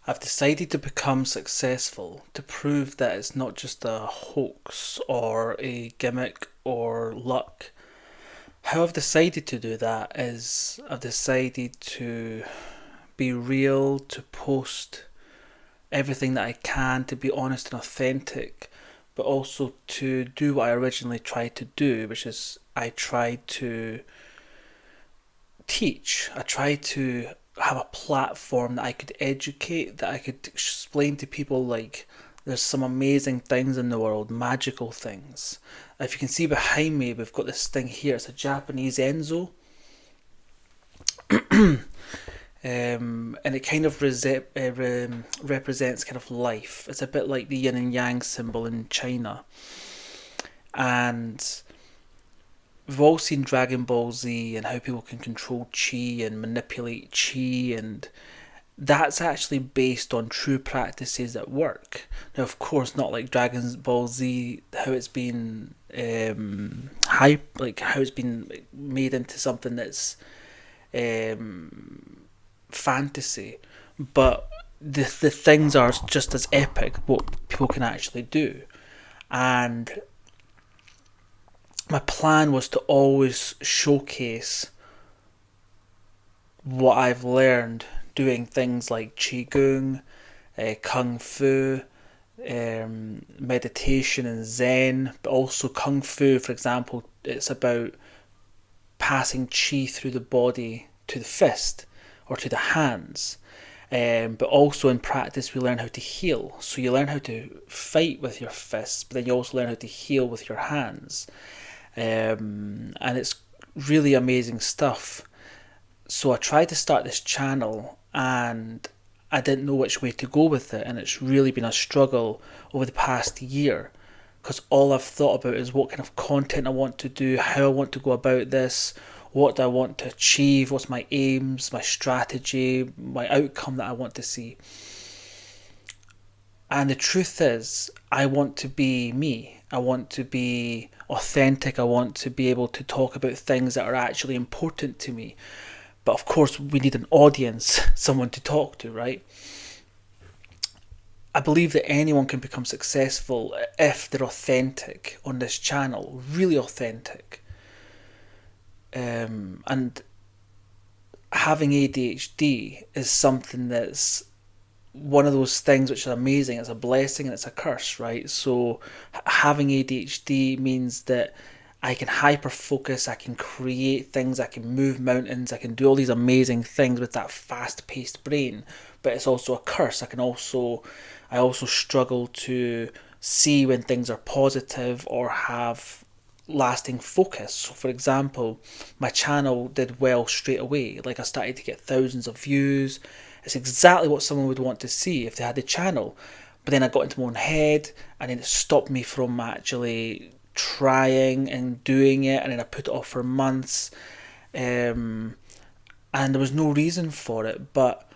I've decided to become successful to prove that it's not just a hoax or a gimmick or luck. How I've decided to do that is I've decided to be real, to post everything that I can, to be honest and authentic, but also to do what I originally tried to do, which is I tried to teach. I tried to have a platform that I could educate, that I could explain to people like there's some amazing things in the world, magical things. If you can see behind me, we've got this thing here. It's a Japanese Enzo, and it kind of represents kind of life. It's a bit like the yin and yang symbol in China, and we've all seen Dragon Ball Z and how people can control chi and manipulate chi, and that's actually based on true practices that work. Now, of course, not like Dragon Ball Z, how it's been hype, like how it's been made into something that's fantasy, but the things are just as epic what people can actually do. And my plan was to always showcase what I've learned doing things like qigong, kung fu, meditation and zen, but also kung fu. For example, it's about passing chi through the body to the fist or to the hands. But also in practice, we learn how to heal. So you learn how to fight with your fists, but then you also learn how to heal with your hands. And it's really amazing stuff. So I tried to start this channel and I didn't know which way to go with it, and it's really been a struggle over the past year because all I've thought about is what kind of content I want to do, how I want to go about this, what do I want to achieve, what's my aims, my strategy, my outcome that I want to see. And the truth is, I want to be me. I want to be authentic. I want to be able to talk about things that are actually important to me. But of course, we need an audience, someone to talk to, right? I believe that anyone can become successful if they're authentic on this channel, really authentic. And having ADHD is something that's one of those things which is amazing. It's a blessing and it's a curse, right? So having ADHD means that I can hyper focus, I can create things, I can move mountains, I can do all these amazing things with that fast paced brain. But it's also a curse. I also struggle to see when things are positive or have lasting focus. So for example, my channel did well straight away. Like I started to get thousands of views. It's exactly what someone would want to see if they had the channel. But then I got into my own head and then it stopped me from actually trying and doing it, and then I put it off for months. And there was no reason for it. But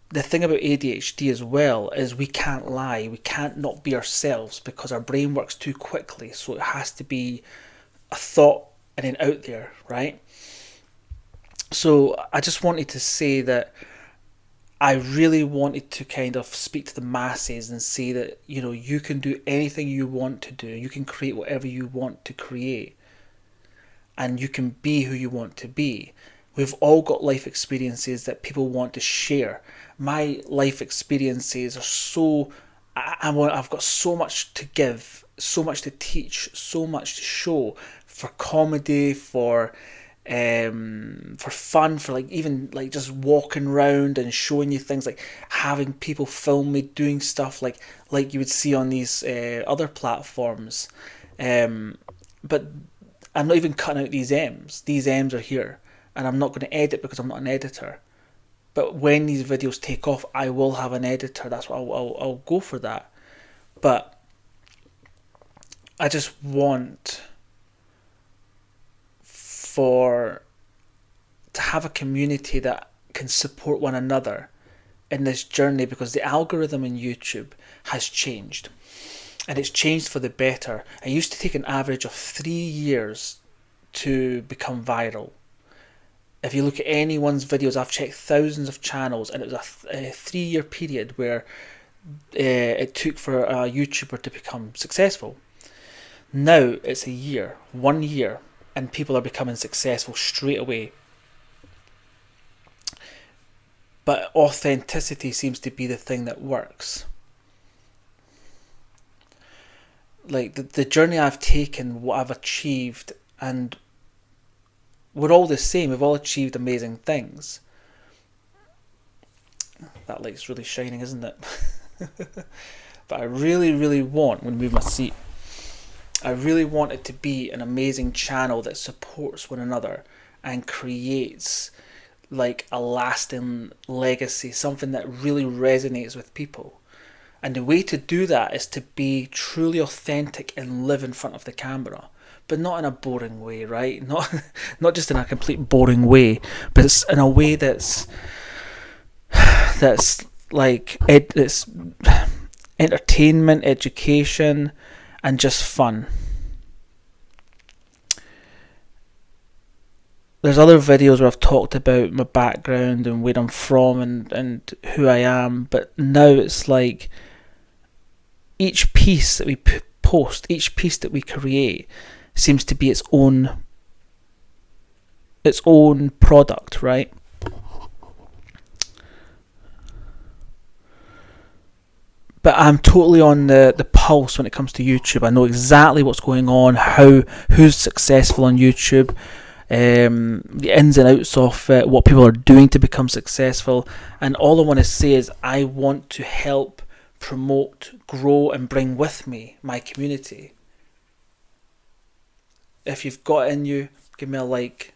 the thing about ADHD as well is we can't lie. We can't not be ourselves because our brain works too quickly. So it has to be a thought and then out there, right? So I just wanted to say that I really wanted to kind of speak to the masses and say that, you can do anything you want to do. You can create whatever you want to create. And you can be who you want to be. We've all got life experiences that people want to share. My life experiences are I've got so much to give, so much to teach, so much to show for comedy, for fun, for like even like just walking around and showing you things, like having people film me doing stuff like you would see on these other platforms. But I'm not even cutting out these M's. These M's are here, and I'm not going to edit because I'm not an editor. But when these videos take off, I will have an editor. That's what I'll go for that. But I just want for to have a community that can support one another in this journey, because the algorithm in YouTube has changed, and it's changed for the better. It used to take an average of 3 years to become viral. If you look at anyone's videos, I've checked thousands of channels, and it was a 3-year period where it took for a YouTuber to become successful. Now it's a year, 1 year, and people are becoming successful straight away. But authenticity seems to be the thing that works. Like the journey I've taken, what I've achieved, and we're all the same. We've all achieved amazing things. That light's really shining, isn't it? But I really, really want, I'm going to move my seat, I really want it to be an amazing channel that supports one another and creates like a lasting legacy, something that really resonates with people. And the way to do that is to be truly authentic and live in front of the camera, but not in a boring way, right? Not just in a complete boring way, but it's in a way that's like it's entertainment, education, and just fun. There's other videos where I've talked about my background and where I'm from and who I am, but now it's like each piece that we post, each piece that we create seems to be its own product, right? But I'm totally on the pulse when it comes to YouTube. I know exactly what's going on, who's successful on YouTube, the ins and outs of what people are doing to become successful. And all I want to say is I want to help promote, grow, and bring with me my community. If you've got it in you, give me a like,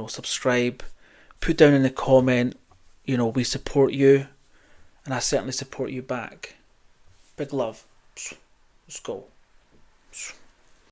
subscribe, put down in the comment, we support you, and I certainly support you back. Big love. Let's go.